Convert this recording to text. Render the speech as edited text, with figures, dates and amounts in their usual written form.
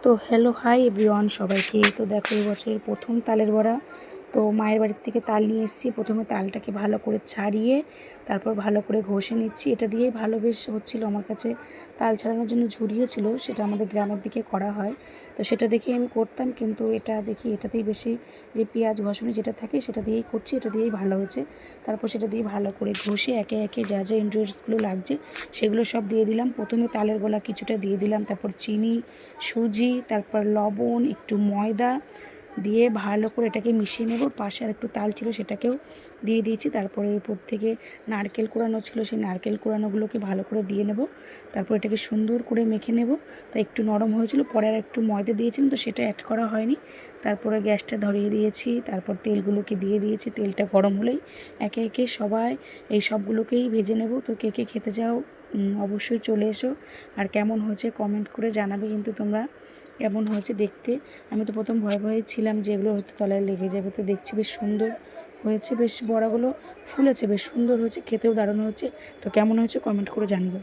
তো hello hi everyone সবাইকে। তো দেখো এবছরের প্রথম তালের বড়া। তো মায়ের বাড়ির থেকে তাল নিয়ে এসেছি। প্রথমে তালটাকে ভালো করে ছাড়িয়ে তারপর ভালো করে ঘষে নিচ্ছি। এটা দিয়েই ভালো বেশ হচ্ছিলো আমার কাছে। তাল ছাড়ানোর জন্য ঝুড়িও ছিল, সেটা আমাদের গ্রামের দিকে করা হয়। তো সেটা দেখেই আমি করতাম, কিন্তু এটা দেখি এটাতেই বেশি যে পেঁয়াজ ঘষণি যেটা থাকে সেটা দিয়েই করছি, এটা দিয়েই ভালো হয়েছে। তারপর সেটা দিয়ে ভালো করে ঘষে একে একে যা যা ইনগ্রিডিয়েন্টসগুলো লাগছে সেগুলো সব দিয়ে দিলাম। প্রথমে তালের গোলা কিছুটা দিয়ে দিলাম, তারপর চিনি, সুজি, তারপর লবণ, একটু ময়দা দিয়ে ভালো করে এটাকে মিশিয়ে নেব। পাশে আর একটু তাল ছিল সেটাকেও দিয়ে দিয়েছি। তারপরে উপর থেকে নারকেল কুড়ানো ছিল, সেই নারকেল কুড়ানোগুলোকে ভালো করে দিয়ে নেব। তারপর এটাকে সুন্দর করে মেখে নেব। তা একটু নরম হয়েছিল, পরে আর একটু ময়দা দিয়েছিলাম, তো সেটা অ্যাড করা হয়নি। তারপরে গ্যাসটা ধরিয়ে দিয়েছি, তারপর তেলগুলোকে দিয়ে দিয়েছি। তেলটা গরম হলেই একে একে সবাই এই সবগুলোকেই ভেজে নেব। তো কে কে খেতে চাও অবশ্যই চলে এসো। আর কেমন হয়েছে কমেন্ট করে জানাবে কিন্তু তোমরা কেমন হয়েছে দেখতে। আমি তো প্রথম ভয়ে ভয়ে ছিলাম যে এগুলো হয়তো তলায় লেগে যাবে, তো দেখছি বেশ সুন্দর হয়েছে, বেশ বড়াগুলো ফুলেছে, বেশ সুন্দর হয়েছে, খেতেও দারুণ হয়েছে। তো কেমন হয়েছে কমেন্ট করে জানিও।